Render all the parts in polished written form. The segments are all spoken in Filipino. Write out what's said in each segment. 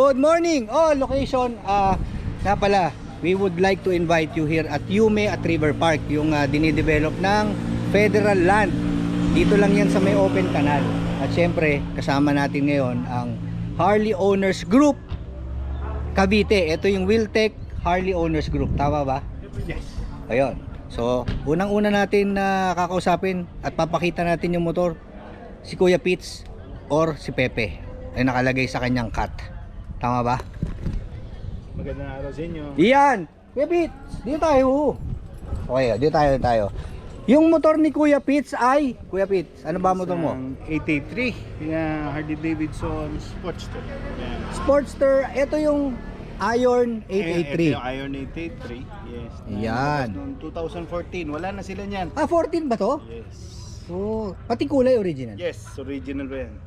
Good morning! Oh, location, nga pala, we would like to invite you here at Yume at River Park, yung dinidevelop ng federal land. Dito lang yan sa may open canal. At syempre, kasama natin ngayon ang Harley Owners Group Cavite. Ito yung Wiltec Harley Owners Group, tama ba? Yes. Ayun. So, unang-una natin kakausapin at papakita natin yung motor, si Kuya Pitts or si Pepe ay nakalagay sa kanyang cut. Tama ba? Magandang araw sa inyo. Iyan! Kuya Pitts, dito tayo. Okay, dito tayo. Yung motor ni Kuya Pitts ay, Kuya Pitts, ano ba motor mo? 883, yung Harley Davidson Sportster. Yan. Sportster, ito yung Iron Ito 883. yung Iron 883. Yes. Yan. Noong 2014, wala na sila niyan. 14 ba to? Yes. Oh, pati kulay original. Yes, original ba yan?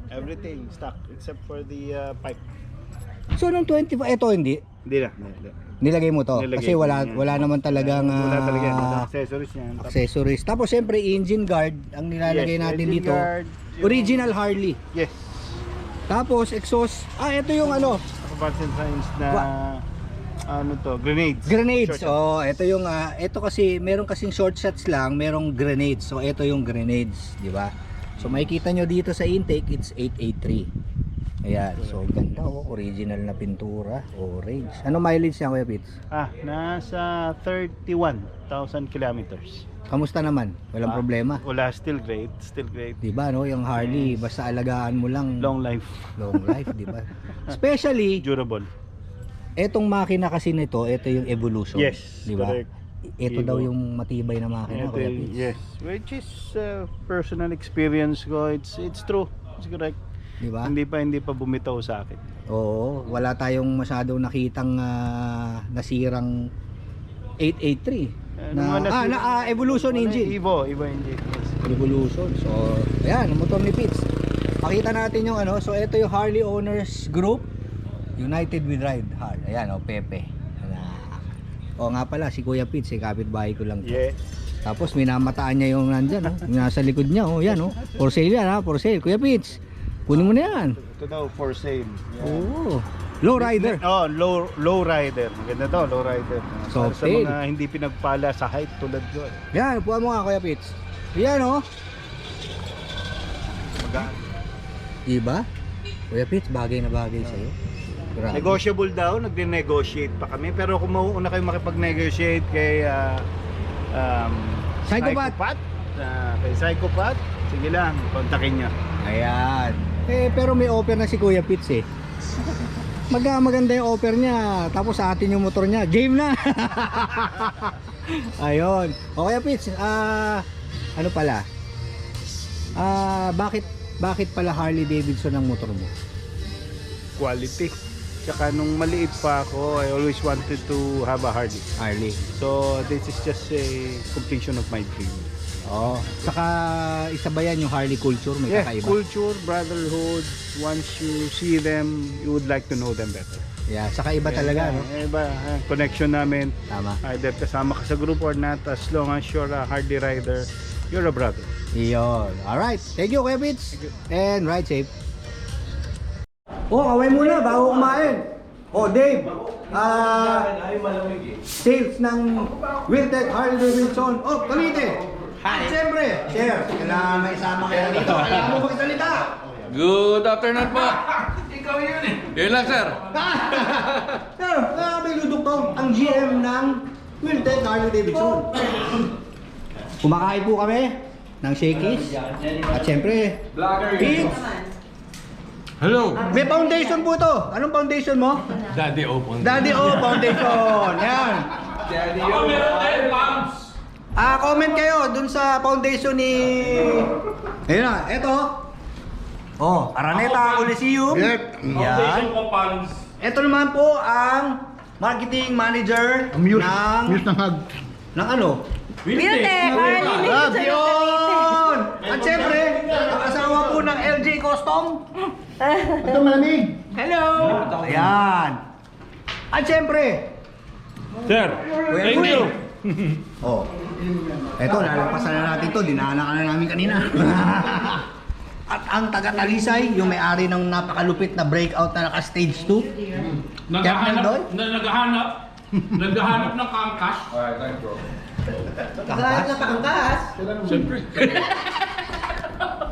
Everything stock except for the pipe. So nung 25, ito hindi. Hindi na. Hindi. Nilagay mo to Nilagay kasi ko wala yan. naman talagang Wala talaga yan. Accessories niyan. accessories. Tapos siyempre engine guard ang nilalagay Yes, natin engine dito. guard, yung- Original Harley. Yes. Tapos exhaust. Ito yung ano, Naka-button signs na ano to, grenades. grenades. Short shot. Oh, ito yung ito kasi meron kasing short shots lang, merong grenades. So ito yung grenades, di ba? So makikita nyo dito sa intake, it's 883. Ayan, so ganda original na pintura, orange. Ano mileage niya, Kuya Pitts? Nasa 31,000 kilometers. Kamusta naman? Walang problema. Wala, still great, still great. Di ba, no? Yung Harley, basta alagaan mo lang. Long life. Long life, di ba? Especially, Durable. etong makina kasi nito, ito yung Evolution. Yes, di ba? correct. Ito Evo. daw yung matibay na makina, Kuya Pitts. Yes, which is personal experience ko. It's true. It's correct. Di ba? Hindi pa bumitaw sa akin. Oo, wala tayong masyadong nakitang nasirang 883. Evolution engine. Evo engine. Yes. Revolution. So, ayan, ang motor ni Pitts. Pakita natin yung ano. So, ito yung Harley Owners Group United with Ride Hard. Ayan, Pepe. O nga pala, si Kuya Pitts, kapitbahay ko lang to. Yes. Tapos minamataan niya yung nandyan, yung nasa likod niya, yan, for sale yan, for sale. Kuya Pitts, kunin mo na yan. Ito daw for sale. Yeah. Oo. Low rider. Low rider. Maganda to, low rider. So, Para sa fail. mga hindi pinagpala sa height tulad ko. Yan, puha mo nga, Kuya Pitts. Yan, Magaan. Diba? Kuya Pitts, bagay na bagay sa'yo. Grabe. Negotiable daw, nagde-negotiate pa kami. Pero kung mauuna kayo makipag-negotiate kay Psychopath. Kay Psychopath, sige lang, kontakin nyo. Ayan. Pero may offer na si Kuya Pitts eh. Maganda yung offer niya. Tapos sa atin yung motor niya. Game na. Ayun. O Kuya Pitts, ano pala? Bakit pala Harley Davidson ang motor mo? Quality. Tsaka nung maliit pa ako, I always wanted to have a Harley. Harley. So this is just a completion of my dream. Oh, saka isa ba yan yung Harley culture? May Yeah, kakaiba. culture, brotherhood. Once you see them, you would like to know them better. Yeah, saka iba talaga, no? Iba, connection namin. Tama. Either kasama ka sa group or not, as long as you're a Harley rider, you're a brother. Iyon. Alright. Thank you, Kuya Pitts. And ride safe. Kaway muna bago kumain. Dave. Sales ng Wiltec Harley Davidson. Cavite. At siyempre, Sir, kailangan may isama kayo dito. Kailangan mo magsalita. Good afternoon po. Ikaw yun eh. Yun lang, sir. Sir, may ludok to. Ang GM ng Wiltec Harley Davidson. Kumakain po kami ng shakies. At siyempre, Pitts. Hello. May foundation po to. Anong foundation mo? Daddy Open. Daddy O Foundation. Yan. Daddy Open. Meron tayo, Pams. Comment kayo dun sa foundation ni... Ayun na, eto. Araneta Coliseum. Yan. ko, Pams. Ito naman po ang marketing manager Muse ng... ng hag. Ng ano? Wiltec, Harley Davidson Yun! At syempre, ang asawa po ng LJ Custom. Ito malamig. Hello! Ayan. At syempre, Sir, thank you. eto, lalampasan na natin to. Dinaanan ka na namin kanina. At ang taga-Talisay, yung may-ari ng napakalupit na breakout na naka-stage 2. Captain Doy? Naghahanap ng kangkas. Alright, thanks bro. Kangkas? Siyempre.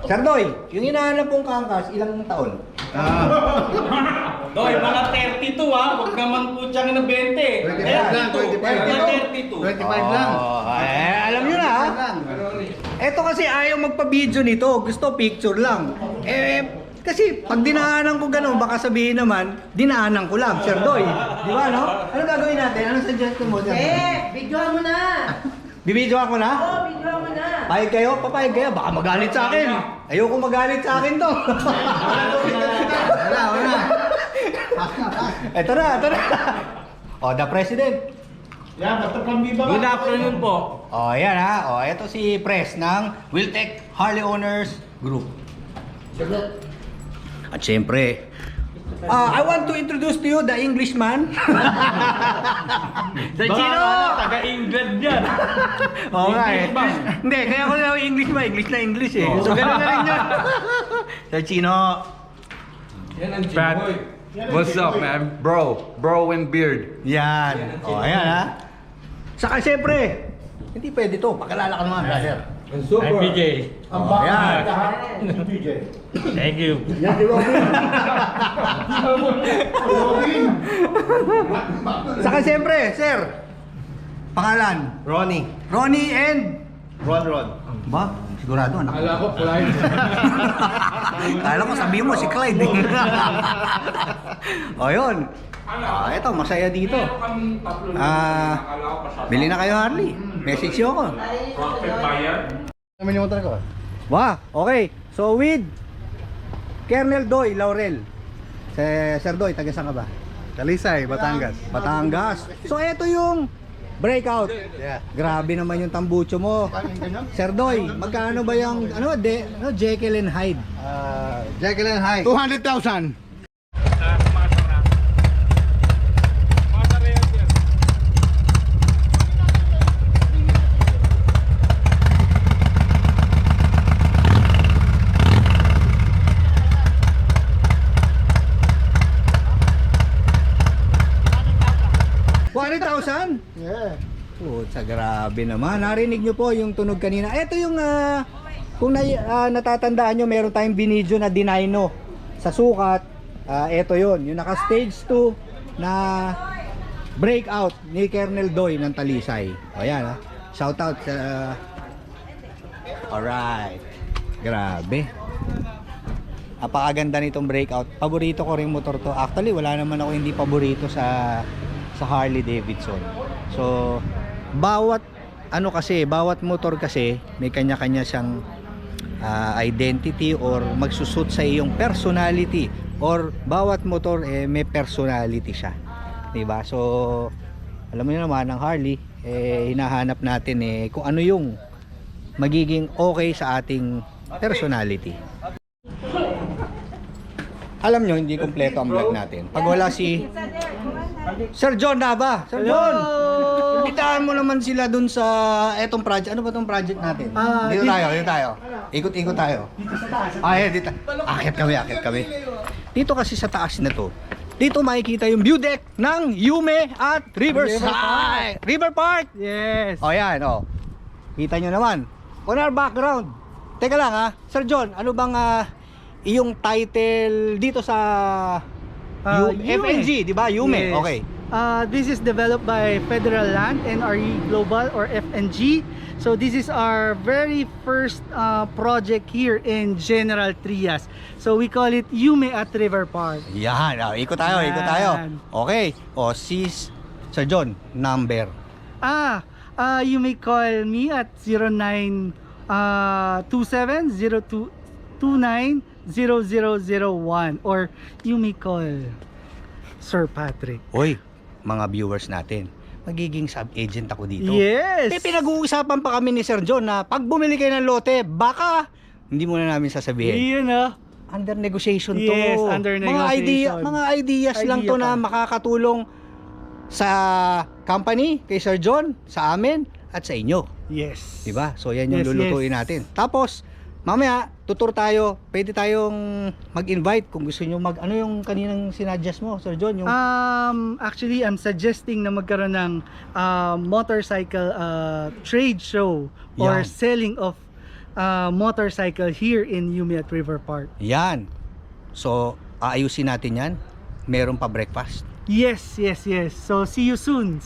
Sir Doy, yung hinahanap pong kangkas, ilang taon? Doy, mga 32 huwag naman po siyang na 20. 25 lang. Alam nyo na ha. Eto kasi ayaw magpa-video nito, gusto picture lang. Kasi pag dinaanan ko gano'n, baka sabihin naman, dinaanan ko lang, Sir Doy. Di ba, no? Ano gagawin natin? Anong suggestion mo, Sir Doy? Videohan mo na. Bibidyo ako na? Oo, videohan mo na. Payag kayo? Papayag kayo? Baka magalit sa akin. Ayoko magalit sa akin to. Wala. Ito na. O, the President. Good afternoon po. O, yan ha. O, ito si Pres ng Wiltec Harley Owners Group. At syempre, I want to introduce to you the Englishman. Sa Chino! Taga-England yan. Oo nga eh. Hindi, kaya ko na English ba? English eh. So, gano'n na rin yun. Sir Chino. Pat, what's up man? Bro and beard. Yan. O, ayan ha. Saka syempre, hindi pwede to. Pakilala ka naman, brother. I'm PJ. O, ayan. Thank you. Saka syempre, sir. Pangalan? Ronnie and? Ron. Ba? Sigurado anak. Kala ko Clyde. Kala ko sabihin mo si Clyde. O yun. Eto, masaya dito. Bili na kayo Harley. Message nyo ako. Profit buyer. Okay. So with Colonel Doy Laurel. Sir Doy, taga saan ka ba? Talisay, Batangas. So eto yung breakout. Grabe naman yung tambucho mo. Sir Doy, magkano ba yung Jekyll and Hyde? Jekyll and Hyde. 200,000. Yeah. Sa grabe naman. Narinig nyo po yung tunog kanina. Ito yung kung natatandaan nyo, meron tayong binidyo na dinino sa sukat. Ito yon, yung naka stage 2 na breakout ni Colonel Doy ng Talisay. Ayan ha. Shout out sa alright. Grabe. Napakaganda nitong breakout. Paborito ko ring motor to. Actually, wala naman ako hindi paborito sa Harley Davidson. So, bawat motor kasi may kanya-kanya siyang identity or magsusut sa iyong personality, or bawat motor may personality siya. 'Di ba? So, alam niyo naman ang Harley hinahanap natin kung ano yung magiging okay sa ating personality. Alam nyo, hindi kompleto ang vlog natin pag wala si Sir John Nava. Sir John, imbitahan mo naman sila dun sa etong project. Ano ba tong project natin? Dito tayo. Ikot-ikot tayo. Dito. Akit kami. Dito kasi sa taas na to, dito makikita yung view deck ng Yume at Riverside. River Park. Yes. O yan, o. Kita nyo naman. On our background. Teka lang Sir John, ano bang iyong title dito sa FNG, di ba? Yume. Yes. Okay. This is developed by Federal Land, NRE Global or FNG. So this is our very first project here in General Trias. So we call it Yume at River Park. Yan. Ikot tayo. Yan. Okay. O, sis Sir John, number. You may call me at 0927-0229-0001 or you may call Sir Patrick. Oy, mga viewers natin, magiging sub-agent ako dito. Yes! Pinag-uusapan pa kami ni Sir John na pag bumili kayo ng lote, baka hindi muna namin sasabihin. Yun Under negotiation to. Yes, under negotiation. Mga ideas lang to na makakatulong sa company, kay Sir John, sa amin, at sa inyo. Yes. Diba? So yan yung Yes, lulutuin yes. natin. Tapos, mamaya, tutur tayo. Pwede tayong mag-invite kung gusto nyo ano yung kaninang sinuggest mo, Sir John? Yung... Actually, I'm suggesting na magkaroon ng motorcycle trade show or Yan. selling of motorcycle here in Yume at River Park. Yan. So, aayusin natin yan. Meron pa breakfast. Yes. So, see you soon.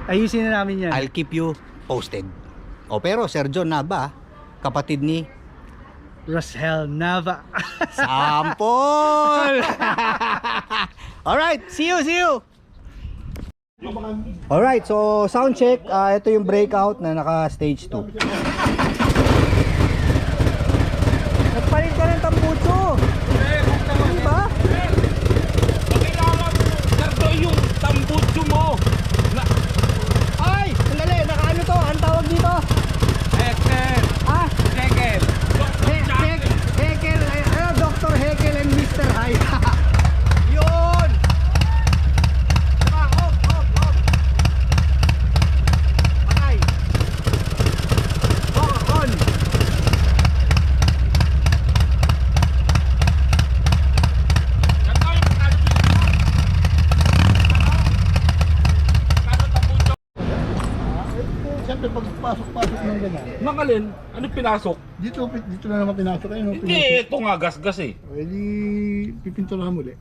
Ayusin na namin yan. I'll keep you posted. O pero, Sir John Nava, kapatid ni Rosel Nava. Sampol! Alright, see you! Alright, so sound check. Ito yung breakout na naka stage 2. Nagpalit ka ng tambutso! Diba? Sardo yung tambutso mo. Ay! Sandali! Nakaano to? Ang tawag dito? Hekel. Ah? Hekel. Hekel! Dr. Hekel and Mr. Hyde. Yun! Off! Patay! On! Siyempre, pagpasok-pasok ng ganyan, Makalin, ano pinasok? dito na naman pinasok kayo. No? Hindi, ito nga gasgas eh. Eh, di pipinturahan muli.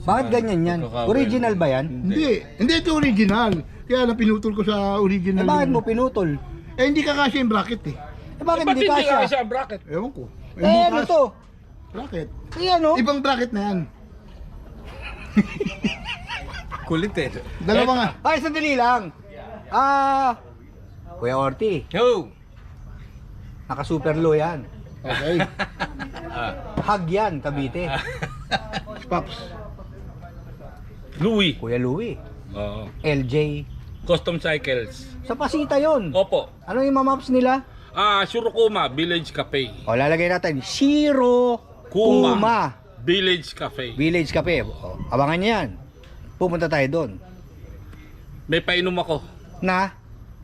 Bakit ganyan yan? Original ba yan? Hindi ito original. Kaya lang pinutol ko sa original. Bakit yung- mo pinutol? Eh, hindi kakasya yung bracket eh. Bakit Ba't hindi hindi ka kasya? siya bracket? Ewan ko. Ano to? Bracket. Ayan o. Ibang bracket na yan. Kulit eh. Dalawa nga. Ay, sandali lang. Kuya Orti, Yo! naka super low yan. Okay. Hag yan, Cavite. Pops. Louis. Kuya Louie, Oo. LJ. Custom Cycles. Sa Pasita yon. Opo. Ano yung mamaps nila? Shurokuma Village Cafe. O, lalagay natin. Shiro Kuma Village Cafe. Village Cafe. O, abangan nyo yan. Pupunta tayo doon. May painom ako. Na?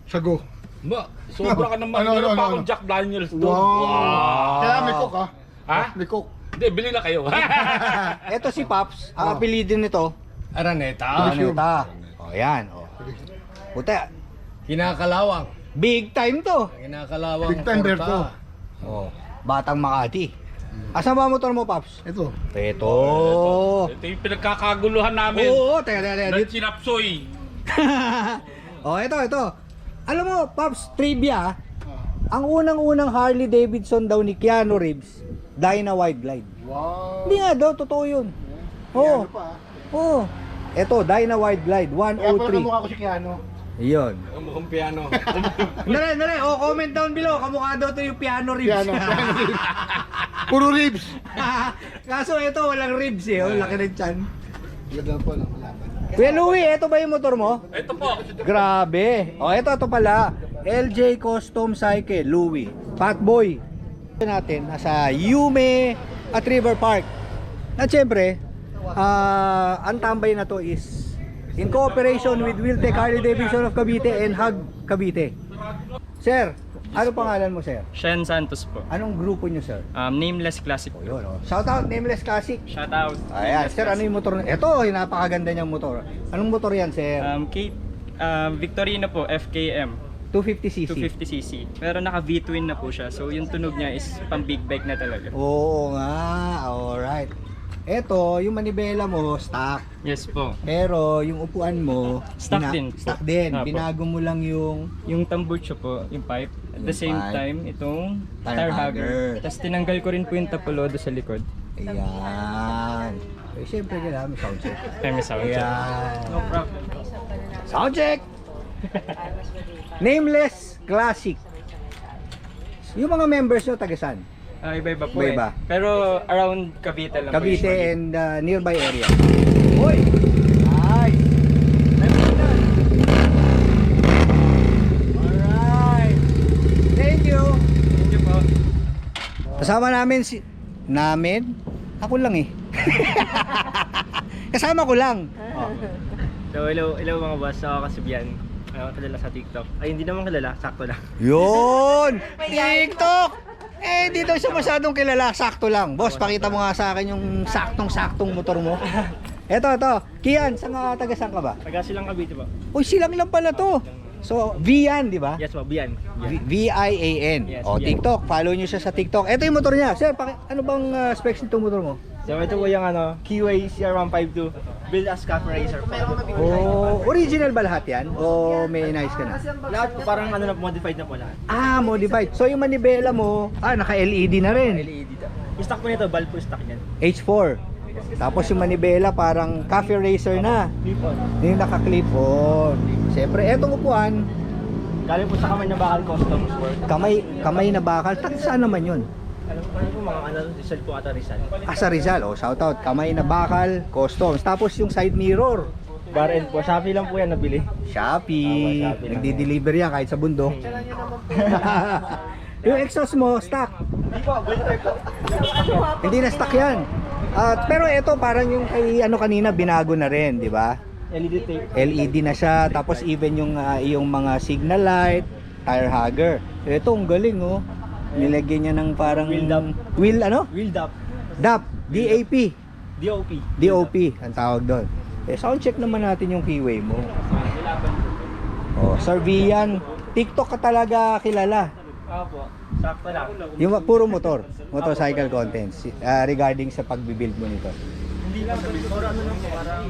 Sago. Ba, sobra ka naman. Ano, Meron ano, pa ano? akong Jack Daniels doon. Wow. Kaya may cook ha. Ha? May cook. Hindi, bili na kayo. Eto si Paps. Ang apelyido nito. Araneta. Aneta. O, yan. O. Puta. Kinakalawang. Big time to. Kinakalawang. Big time Berto. O. Batang Makati. Asan ba motor mo, Paps? Ito. Ito. Ito yung pinagkakaguluhan namin. Oo, teka. Ng sinapsoy. Ito. Alam mo, Paps, trivia. Ang unang-unang Harley Davidson daw ni Keanu Reeves, Dyna Wide Glide. Wow. Hindi nga daw, totoo yun. Oo. Ano pa ha? Oo. Ito, Dyna Wide Glide, Kaya pala 103. kamukha ko si Keanu. Iyon. Mukhang piano. Dali. Comment down below. Kamukha daw to yung Piano Reeves. Keanu. Puro ribs. Kaso ito, walang ribs eh. Oh, laki ng tiyan. Ganda po lang. Malaman. Kuya Louie, ito ba yung motor mo? Ito po. Grabe. Ito pala. LJ Custom Cycle, Louie. Fatboy. Natin, nasa Yume at River Park. At syempre, ang tambay na to is in cooperation with Wiltec Harley Davidson of Cavite and Hug Cavite. Sir, ano pangalan mo, sir? Shen Santos po. Anong grupo nyo, sir? Nameless Classic. Yun, Shout out, Nameless Classic. Shout out. Ayan, sir, ano yung motor? Ito, napakaganda niyang motor. Anong motor yan, sir? Victorino po, FKM. 250cc. 250cc. Pero naka V-twin na po siya. So yung tunog niya is pang big bike na talaga. Oo nga, alright. Ito, yung manibela mo, stock. Yes po. Pero yung upuan mo, Stock din. Stock din. Apo. Binago mo lang yung Yung tambucho po, yung pipe. At the Yung same pipe. time, itong Tire tire hugger. hugger. Tapos tinanggal ko rin po yung tapulodo sa likod. ayan. Eh, syempre kailangan may sound check. May sound check. Ayan. No problem. Sound check! Nameless Classic. Yung mga members nyo, taga saan? Iba-iba po Iba-iba. eh. Pero around Cavite lang po Cavite usually. and nearby area. Uy! Nice! Alright! Thank you! Thank you po. Kasama namin si... Namin? Ako lang eh. Kasama ko lang. So hello mga boss, ako Kasibian. Kilala sa TikTok. Ay hindi naman kilala, sakto lang. Yun! TikTok! Eh, di daw siya masyadong kilala. Sakto lang. Boss, pakita mo nga sa akin yung saktong-saktong motor mo. Ito. Kian, taga saan ka ba? Taga silang Cavite po. Uy, silang lang pala to. So, Vian, di ba? Yes po, Bian. V-I-A-N. Yes, O, Vian. TikTok. Follow nyo siya sa TikTok. Ito yung motor niya. Sir, ano bang specs nitong motor mo? So ito po yung Keyway CR152 build as cafe racer po. Oh, original ba lahat yan? O may nice ka na? Lahat po parang modified na po lahat. Ah, modified. So yung manibela mo, naka-LED na rin. LED. Yung stock po nito, bulb po stock niyan. H4. Tapos yung manibela parang cafe racer na. Clip-on. Yung naka-clip on. Siyempre, etong upuan, Galing po sa kamay na bakal customs work. kamay na bakal. Saan naman yun? Alam po mga Rizal po ata Rizal. Sa Rizal. Oh, shout out. Kamay na bakal, customs. Tapos yung side mirror. Bar end po. Shopee lang po yan nabili. Shopee. Shopee lang. Nagdi-deliver yan kahit sa bundok. Yung exhaust mo, stock. Hindi po, build type po. Hindi na stock yan. Pero ito parang yung kay kanina binago na rin, di ba? LED tape. LED na siya. Tapos even yung mga signal light, tire hugger. Ito ang galing oh. Nilagyan niya ng parang Wheel dap. Wheel ano? Wheel DAP. DAP, DAP. DOP. DOP ang tawag doon. Sound check naman natin yung keyway mo. Oh, Sir Vian, TikTok ka talaga kilala. Opo. Sakto lang. Yung puro motorcycle contents regarding sa pagbibuild mo nito. Hindi lang sabi ko, lang po, parang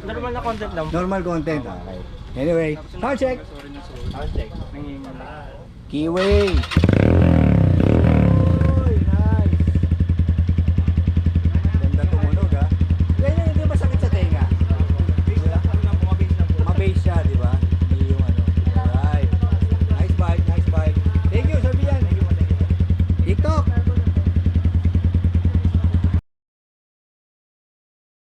normal na content lang. Normal content. Okay. Anyway, sound check. Sound check. Keyway.